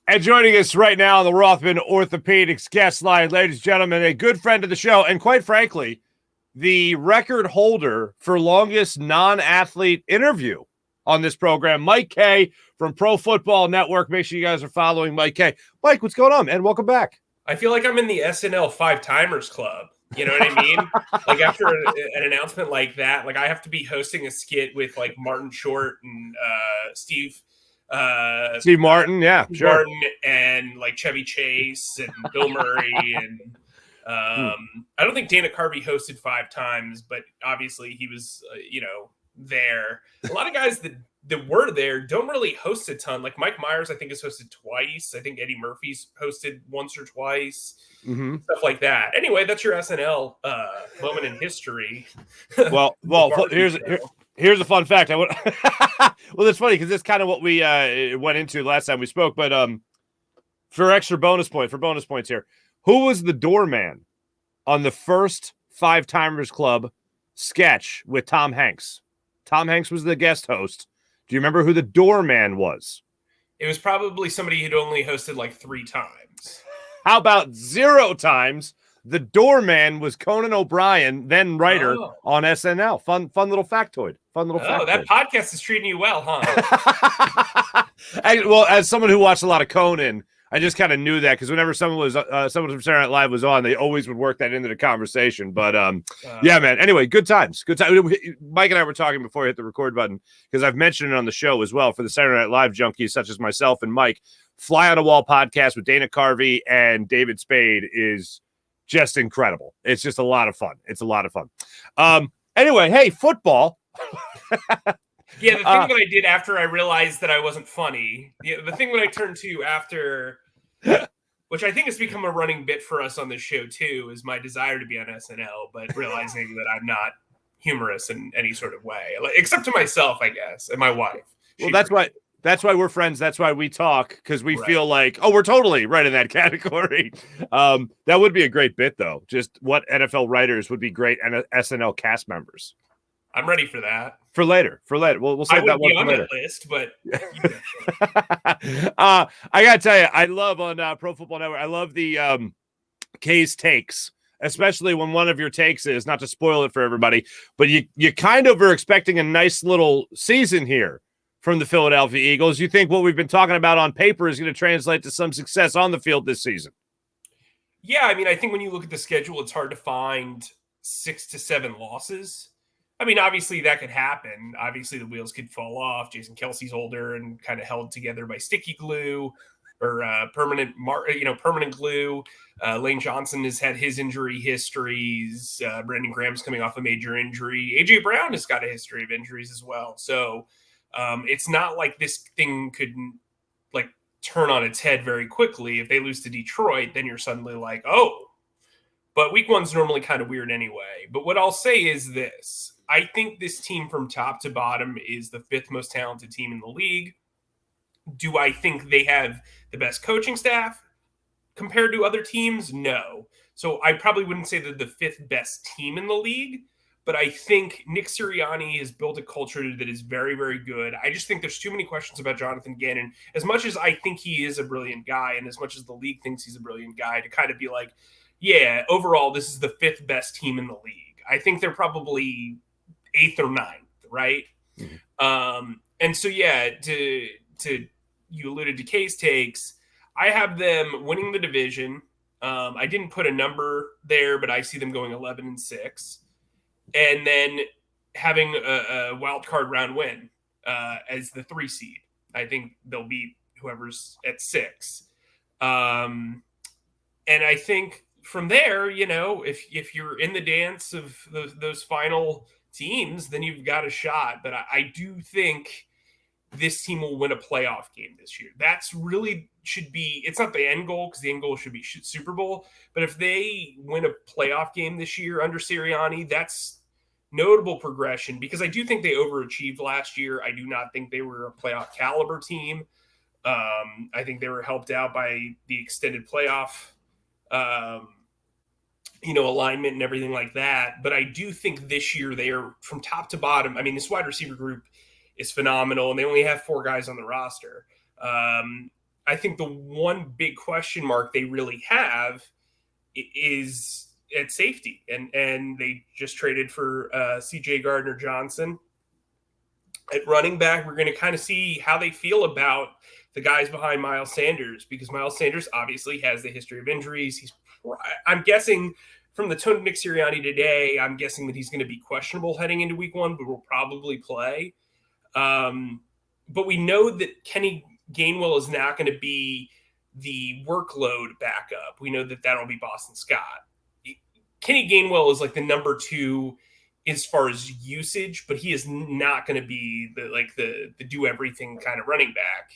And joining us right now on the Rothman Orthopedics guest line, ladies and gentlemen, a good friend of the show, and quite frankly, the record holder for longest non-athlete interview on this program, Mike Kaye from Pro Football Network. Make sure you guys are following Mike Kaye. Mike, what's going on, man? Welcome back. I feel like I'm in the SNL Five Timers Club. You know what I mean? Like after an announcement like that, like I have to be hosting a skit with like Martin Short and Steve Martin, yeah, sure. Martin and like Chevy Chase and Bill Murray and I don't think Dana Carvey hosted 5 times, but obviously he was there. A lot of guys that were there don't really host a ton. Like Mike Myers, I think, has hosted twice. I think Eddie Murphy's hosted once or twice. Stuff like that. Anyway, that's your SNL moment in history. Well, here's a fun fact. Well, it's funny because it's kind of what we went into last time we spoke. But for bonus points here, who was the doorman on the first Five Timers Club sketch with Tom Hanks? Tom Hanks was the guest host. Do you remember who the doorman was? It was probably somebody who'd only hosted like 3 times. How about 0 times? The doorman was Conan O'Brien, then writer on SNL. Fun little factoid. That podcast is treating you well, huh? Well, as someone who watched a lot of Conan, I just kind of knew that because whenever someone from Saturday Night Live was on, they always would work that into the conversation. But yeah, man. Anyway, good times. Mike and I were talking before we hit the record button because I've mentioned it on the show as well for the Saturday Night Live junkies such as myself and Mike. Fly on a Wall podcast with Dana Carvey and David Spade is just incredible. It's just a lot of fun. Anyway, hey, football. Yeah, the thing that I did after I realized that I wasn't funny, the thing that I turned to after, which I think has become a running bit for us on this show too, is my desire to be on SNL, but realizing that I'm not humorous in any sort of way, except to myself, I guess, and my wife. Well, that's why we're friends. That's why we talk, because we feel like, we're totally right in that category. That would be a great bit, though. Just what NFL writers would be great and SNL cast members. I'm ready for that. For later. We'll save that one for later. List, but I gotta tell you, I love on Pro Football Network. I love the Kaye's takes, especially when one of your takes is, not to spoil it for everybody, but you kind of are expecting a nice little season here from the Philadelphia Eagles. You think what we've been talking about on paper is going to translate to some success on the field this season? Yeah, I mean, I think when you look at the schedule, it's hard to find 6 to 7 losses. I mean, obviously that could happen. Obviously the wheels could fall off. Jason Kelsey's older and kind of held together by sticky glue or permanent glue. Lane Johnson has had his injury histories. Brandon Graham's coming off a major injury. AJ Brown has got a history of injuries as well. So it's not like this thing could like turn on its head very quickly. If they lose to Detroit, then you're suddenly like, oh. But week 1's normally kind of weird anyway. But what I'll say is this. I think this team from top to bottom is the 5th most talented team in the league. Do I think they have the best coaching staff compared to other teams? No. So I probably wouldn't say they're the 5th best team in the league, but I think Nick Sirianni has built a culture that is very, very good. I just think there's too many questions about Jonathan Gannon. As much as I think he is a brilliant guy and as much as the league thinks he's a brilliant guy, to kind of be like, yeah, overall, this is the 5th best team in the league. I think they're probably 8th or 9th, right? Mm-hmm. And so, yeah, to you alluded to Kaye's takes, I have them winning the division. I didn't put a number there, but I see them going 11-6, and then having a wild card round win as the 3 seed. I think they'll beat whoever's at 6. And I think from there, if you're in the dance of those final teams, then you've got a shot. But I do think this team will win a playoff game this year. That's really should be, it's not the end goal because the end goal should be Super Bowl. But if they win a playoff game this year under Sirianni, that's notable progression because I do think they overachieved last year. I do not think they were a playoff caliber team. I think they were helped out by the extended playoff alignment and everything like that. But I do think this year they are from top to bottom. I mean, this wide receiver group is phenomenal, and they only have 4 guys on the roster. I think the one big question mark they really have is at safety. And they just traded for CJ Gardner-Johnson. At running back, we're going to kind of see how they feel about the guys behind Miles Sanders, because Miles Sanders obviously has the history of injuries. I'm guessing from the tone of Nick Sirianni today, I'm guessing that he's going to be questionable heading into week 1, but will probably play. But we know that Kenny Gainwell is not going to be the workload backup. We know that that'll be Boston Scott. Kenny Gainwell is like the number 2 as far as usage, but he is not going to be the do everything kind of running back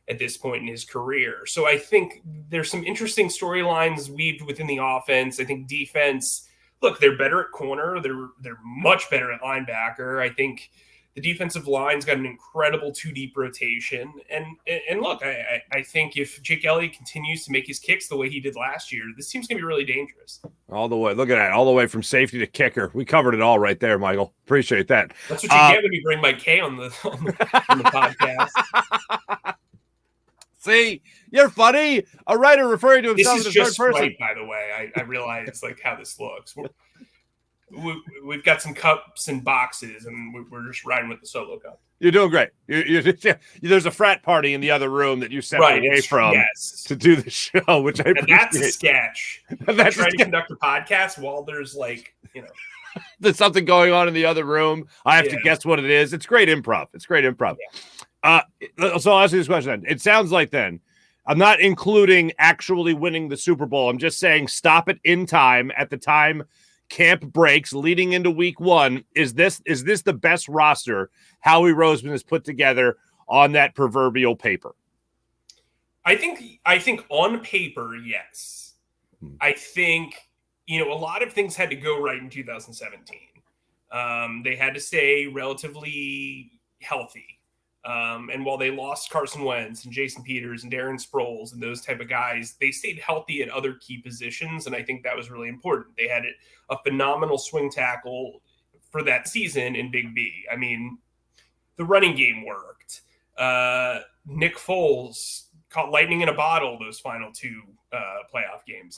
at this point in his career. So I think there's some interesting storylines weaved within the offense. I think defense, look, they're better at corner. They're much better at linebacker. I think the defensive line's got an incredible 2-deep rotation. And look, I think if Jake Elliott continues to make his kicks the way he did last year, this team's going to be really dangerous. All the way. Look at that. All the way from safety to kicker. We covered it all right there, Michael. Appreciate that. That's what you get when you bring Mike Kaye on the podcast. See, you're funny. A writer referring to himself as a third person. Right, by the way. I realize how this looks. We've got some cups and boxes, and we're just riding with the solo cup. You're doing great. There's a frat party in the other room that you sent away from to do the show, which I appreciate. That's a sketch. That's trying to conduct a podcast while there's there's something going on in the other room. I have to guess what it is. It's great improv. Yeah. So I'll ask you this question then. It sounds like then, I'm not including actually winning the Super Bowl. I'm just saying stop it in time at the time camp breaks leading into week 1. Is this the best roster Howie Roseman has put together on that proverbial paper? I think on paper, yes. I think, a lot of things had to go right in 2017. They had to stay relatively healthy. And while they lost Carson Wentz and Jason Peters and Darren Sproles and those type of guys, they stayed healthy at other key positions. And I think that was really important. They had a phenomenal swing tackle for that season in Big B. I mean, the running game worked. Nick Foles caught lightning in a bottle those final 2 playoff games.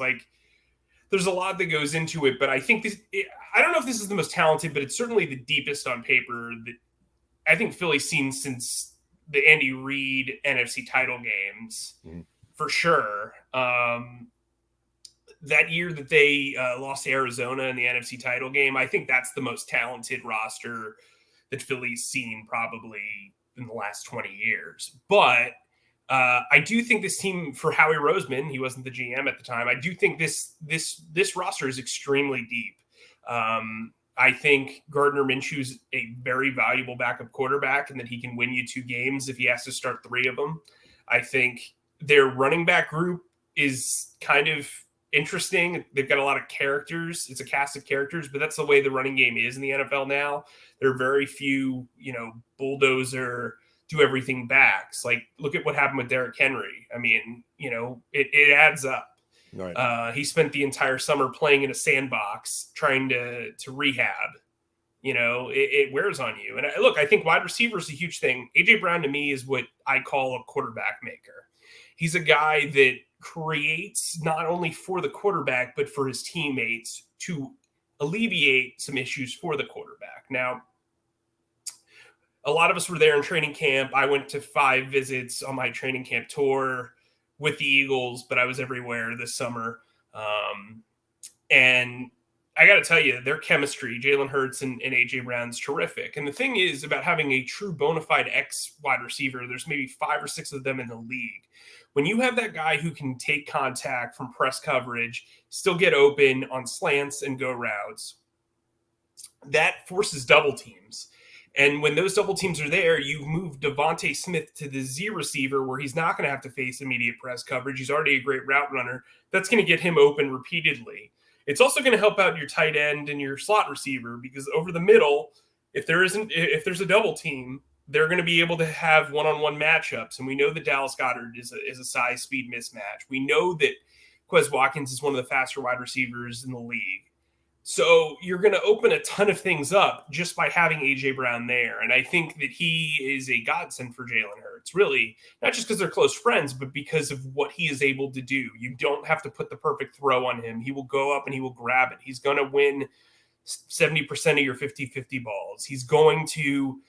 There's a lot that goes into it, but I think I don't know if this is the most talented, but it's certainly the deepest on paper that I think Philly's seen since the Andy Reid NFC title games, for sure. That year that they lost to Arizona in the NFC title game, I think that's the most talented roster that Philly's seen probably in the last 20 years. But I do think this team, for Howie Roseman, he wasn't the GM at the time, I do think this roster is extremely deep. I think Gardner Minshew's a very valuable backup quarterback and that he can win you 2 games if he has to start 3 of them. I think their running back group is kind of interesting. They've got a lot of characters. It's a cast of characters, but that's the way the running game is in the NFL now. There are very few, bulldozer, do everything backs. Look at what happened with Derrick Henry. I mean, it adds up. Right. He spent the entire summer playing in a sandbox trying to rehab. It wears on you. And I think wide receiver is a huge thing. A.J. Brown to me is what I call a quarterback maker. He's a guy that creates not only for the quarterback, but for his teammates to alleviate some issues for the quarterback. Now, a lot of us were there in training camp. I went to 5 visits on my training camp tour with the Eagles, but I was everywhere this summer. And I got to tell you, their chemistry, Jalen Hurts and A.J. Brown's terrific. And the thing is about having a true bona fide X wide receiver, there's maybe 5 or 6 of them in the league. When you have that guy who can take contact from press coverage, still get open on slants and go routes, that forces double teams. And when those double teams are there, you move Devontae Smith to the Z receiver where he's not going to have to face immediate press coverage. He's already a great route runner. That's going to get him open repeatedly. It's also going to help out your tight end and your slot receiver because over the middle, if there's a double team, they're going to be able to have one-on-one matchups. And we know that Dallas Goedert is a size speed mismatch. We know that Quez Watkins is one of the faster wide receivers in the league. So you're going to open a ton of things up just by having A.J. Brown there. And I think that he is a godsend for Jalen Hurts, really, not just because they're close friends, but because of what he is able to do. You don't have to put the perfect throw on him. He will go up and he will grab it. He's going to win 70% of your 50-50 balls. He's going to,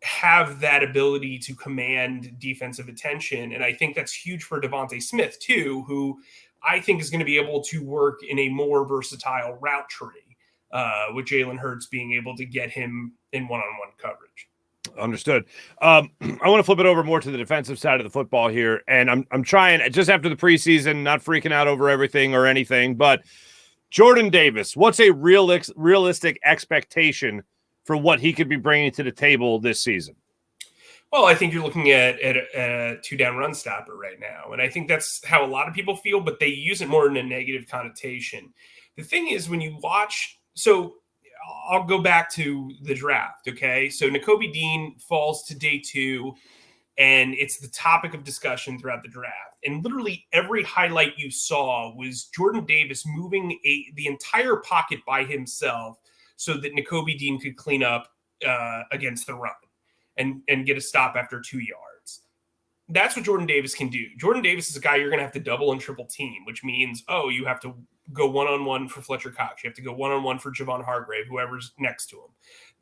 have that ability to command defensive attention. And I think that's huge for Devontae Smith, too, who I think is going to be able to work in a more versatile route tree with Jalen Hurts being able to get him in one-on-one coverage. Understood. I want to flip it over more to the defensive side of the football here. And I'm trying, just after the preseason, not freaking out over everything or anything, but Jordan Davis, what's a realistic expectation for what he could be bringing to the table this season? Well, I think you're looking at a two-down run stopper right now. And I think that's how a lot of people feel, but they use it more in a negative connotation. The thing is, when you watch – so I'll go back to the draft, okay? So Nakobe Dean falls to day 2, and it's the topic of discussion throughout the draft. And literally every highlight you saw was Jordan Davis moving the entire pocket by himself so that Nakobe Dean could clean up against the run and get a stop after 2 yards. That's what Jordan Davis can do. Jordan Davis is a guy you're going to have to double and triple team, which means, you have to go one-on-one for Fletcher Cox. You have to go one-on-one for Javon Hargrave, whoever's next to him.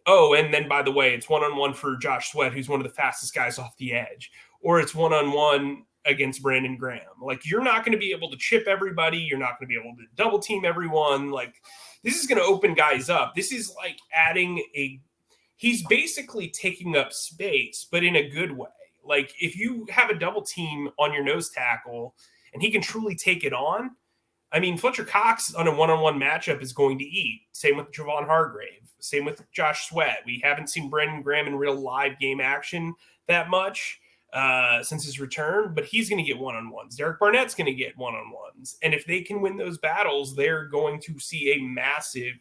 Oh, and then, by the way, it's one-on-one for Josh Sweat, who's one of the fastest guys off the edge. Or it's one-on-one against Brandon Graham. Like, you're not going to be able to chip everybody. You're not going to be able to double team everyone. Like, this is going to open guys up. This is like he's basically taking up space, but in a good way. Like, if you have a double team on your nose tackle and he can truly take it on, I mean, Fletcher Cox on a one-on-one matchup is going to eat. Same with Javon Hargrave. Same with Josh Sweat. We haven't seen Brandon Graham in real live game action that much since his return, but he's going to get one-on-ones. Derek Barnett's going to get one-on-ones. And if they can win those battles, they're going to see a massive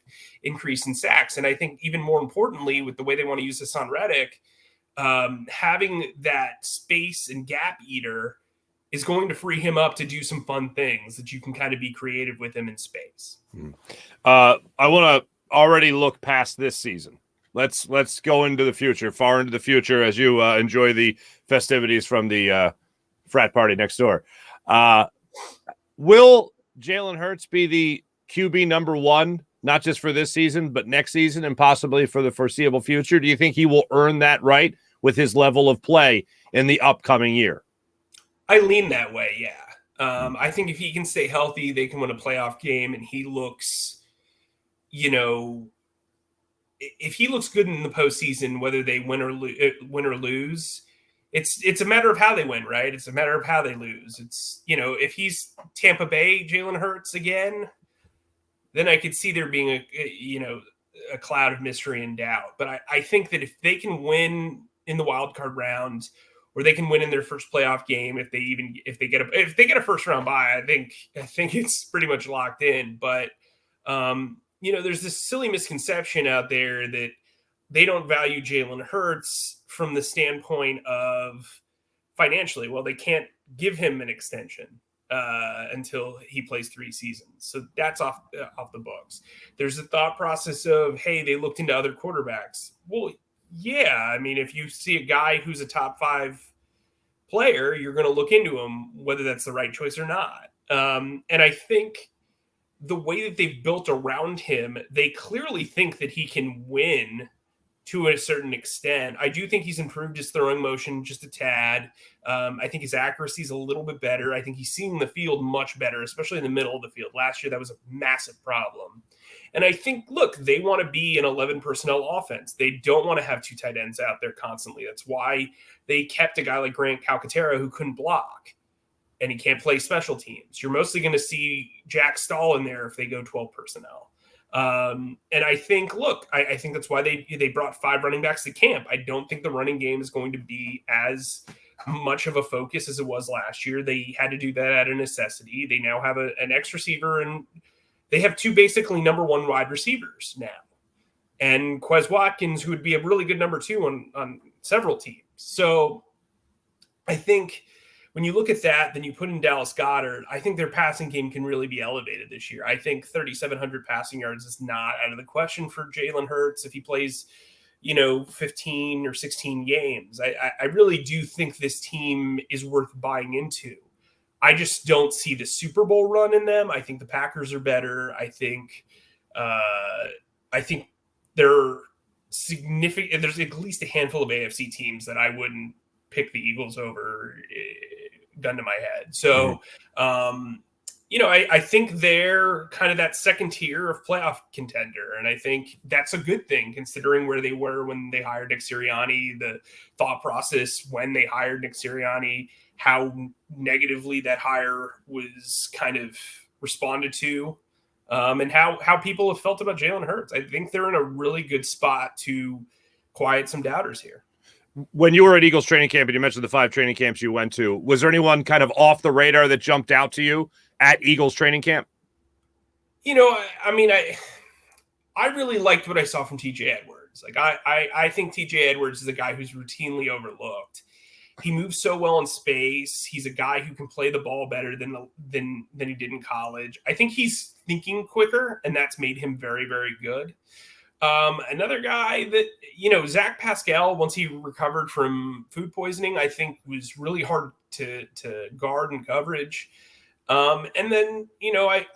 increase in sacks. And I think even more importantly, with the way they want to use Hassan Reddick, having that space and gap eater is going to free him up to do some fun things that you can kind of be creative with him in space. I want to already look past this season. Let's go into the future, far into the future, as you enjoy the festivities from the frat party next door. Will Jalen Hurts be the QB number 1, not just for this season, but next season and possibly for the foreseeable future? Do you think he will earn that right with his level of play in the upcoming year? I lean that way, yeah. I think if he can stay healthy, they can win a playoff game, and he looks, if he looks good in the postseason, whether they win or lose, it's a matter of how they win, right? It's a matter of how they lose. It's, if he's Tampa Bay Jalen Hurts again, then I could see there being a cloud of mystery and doubt. But I think that if they can win in the wild card round, or they can win in their first playoff game, if they get a first round bye, I think it's pretty much locked in. But there's this silly misconception out there that they don't value Jalen Hurts from the standpoint of financially. Well, they can't give him an extension until he plays 3 seasons. So that's off the books. There's a thought process of, hey, they looked into other quarterbacks. Well, yeah. I mean, if you see a guy who's a top 5 player, you're going to look into him, whether that's the right choice or not. And I think the way that they've built around him, they clearly think that he can win to a certain extent. I do think he's improved his throwing motion just a tad. I think his accuracy is a little bit better. I think he's seeing the field much better, especially in the middle of the field. Last year, that was a massive problem. And I think, look, they want to be an 11 personnel offense. They don't want to have 2 tight ends out there constantly. That's why they kept a guy like Grant Calcaterra who couldn't block, and he can't play special teams. You're mostly going to see Jack Stahl in there if they go 12 personnel. And I think, look, I think that's why they brought 5 running backs to camp. I don't think the running game is going to be as much of a focus as it was last year. They had to do that out of necessity. They now have an X receiver, and they have 2 basically number 1 wide receivers now. And Quez Watkins, who would be a really good number 2 on several teams. So I think when you look at that, then you put in Dallas Goedert. I think their passing game can really be elevated this year. I think 3,700 passing yards is not out of the question for Jalen Hurts if he plays, 15 or 16 games. I really do think this team is worth buying into. I just don't see the Super Bowl run in them. I think the Packers are better. I think they're significant. There's at least a handful of AFC teams that I wouldn't pick the Eagles over, gun to my head. So, I think they're kind of that second tier of playoff contender. And I think that's a good thing considering where they were when they hired Nick Sirianni, the thought process when they hired Nick Sirianni, how negatively that hire was kind of responded to, and how people have felt about Jalen Hurts. I think they're in a really good spot to quiet some doubters here. When you were at Eagles training camp and you mentioned the 5 training camps you went to, was there anyone kind of off the radar that jumped out to you at Eagles training camp? I really liked what I saw from TJ Edwards. Like I think TJ Edwards is a guy who's routinely overlooked. He moves so well in space. He's a guy who can play the ball better than he did in college. I think he's thinking quicker, and that's made him very, very good. Another guy that, Zach Pascal, once he recovered from food poisoning, I think was really hard to guard in coverage. And then,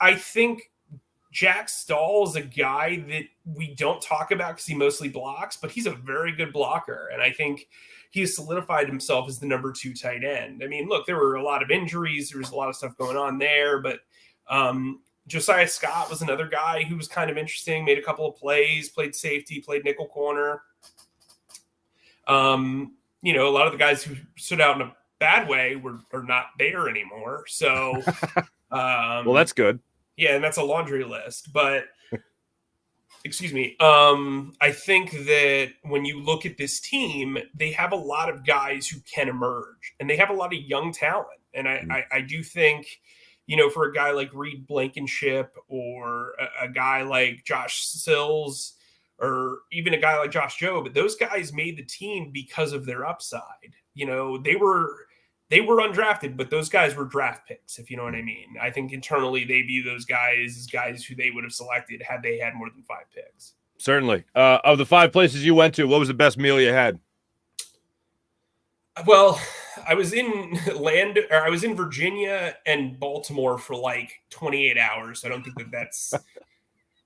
I think Jack Stahl is a guy that we don't talk about because he mostly blocks, but he's a very good blocker. And I think he has solidified himself as the number 2 tight end. I mean, look, there were a lot of injuries. There was a lot of stuff going on there, but Josiah Scott was another guy who was kind of interesting, made a couple of plays, played safety, played nickel corner. A lot of the guys who stood out in a bad way are not there anymore. So, well, that's good. Yeah, and that's a laundry list. But, excuse me, I think that when you look at this team, they have a lot of guys who can emerge, and they have a lot of young talent. And I do think, for a guy like Reed Blankenship or a guy like Josh Sills or even a guy like Josh Jobe, those guys made the team because of their upside. They were undrafted, but those guys were draft picks, if you know what I mean. I think internally they view those guys as guys who they would have selected had they had more than 5 picks. Certainly. Of the 5 places you went to, what was the best meal you had? Well, I was in Virginia and Baltimore for like 28 hours. So I don't think that's.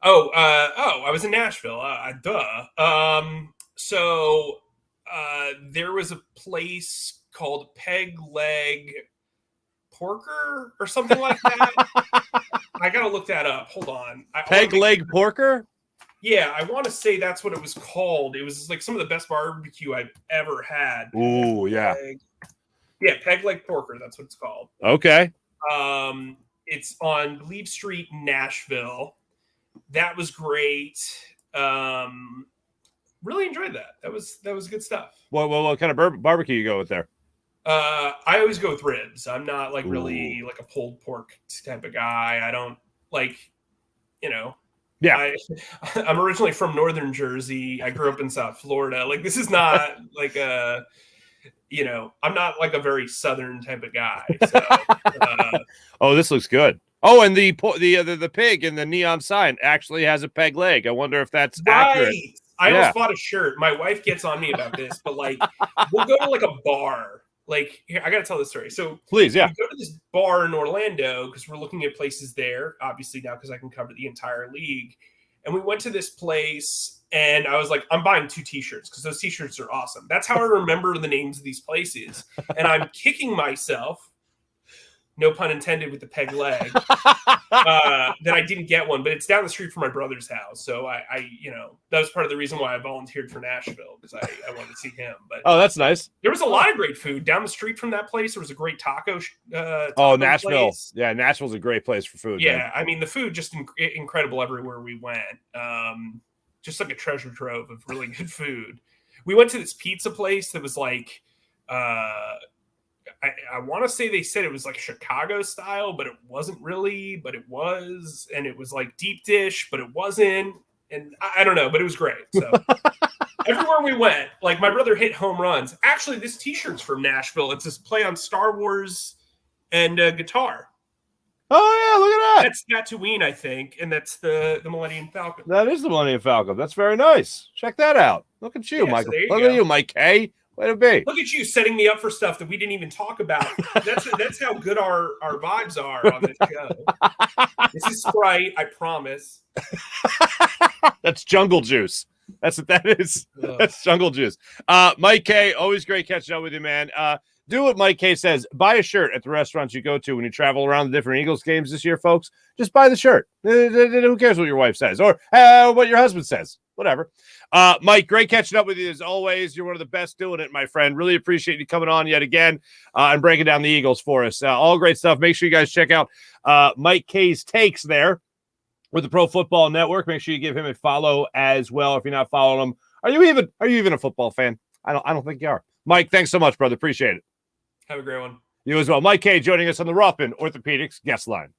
I was in Nashville. There was a place called Peg Leg Porker or something like that. I gotta look that up. Hold on. Peg Leg Porker? Yeah, I want to say that's what it was called. It was like some of the best barbecue I've ever had. Ooh, yeah. Peg Leg Porker. That's what it's called. Okay. It's on Glebe Street, Nashville. That was great. Really enjoyed that. That was good stuff. What kind of barbecue you go with there? I always go with ribs. I'm not like really like a pulled pork type of guy. I don't like, Yeah. I'm originally from Northern Jersey. I grew up in South Florida. Like, this is not like I'm not like a very Southern type of guy. So, oh, this looks good. Oh, and the pig in the neon sign actually has a peg leg. I wonder if that's accurate. I almost bought a shirt. My wife gets on me about this, but like, we'll go to like a bar. Like, here, I got to tell this story. So please, yeah. We go to this bar in Orlando because we're looking at places there, obviously now because I can cover the entire league. And we went to this place and I was like, I'm buying 2 t-shirts because those t-shirts are awesome. That's how I remember the names of these places. And I'm kicking myself, no pun intended with the peg leg, that I didn't get one, but it's down the street from my brother's house. So I that was part of the reason why I volunteered for Nashville because I wanted to see him. But oh, that's nice. There was a lot of great food down the street from that place. There was a great taco Nashville. Place. Yeah, Nashville's a great place for food. Yeah, man. I mean the food just incredible everywhere we went. Just like a treasure trove of really good food. We went to this pizza place that was like I want to say they said it was like Chicago style, but it wasn't really, but it was. And it was like deep dish, but it wasn't. And I don't know, but it was great. So everywhere we went, like my brother hit home runs. Actually, this T-shirt's from Nashville. It's this play on Star Wars and guitar. Oh, yeah, look at that. That's Tatooine, I think, and that's the Millennium Falcon. That is the Millennium Falcon. That's very nice. Check that out. Look at you, Michael. So Look at you, Mike Kaye. Way to be. Look at you setting me up for stuff that we didn't even talk about. That's how good our vibes are on this show. This is Sprite, I promise. That's jungle juice. That's what that is. That's jungle juice. Mike Kaye, always great catching up with you, man. Do what Mike Kaye says. Buy a shirt at the restaurants you go to when you travel around the different Eagles games this year, folks. Just buy the shirt. Who cares what your wife says or what your husband says? Whatever. Mike, great catching up with you as always. You're one of the best doing it, my friend. Really appreciate you coming on yet again and breaking down the Eagles for us. All great stuff. Make sure you guys check out Mike Kaye's takes there with the Pro Football Network. Make sure you give him a follow as well if you're not following him. Are you even a football fan? I don't think you are. Mike, thanks so much, brother. Appreciate it. Have a great one. You as well. Mike Kaye joining us on the Ruffin Orthopedics guest line.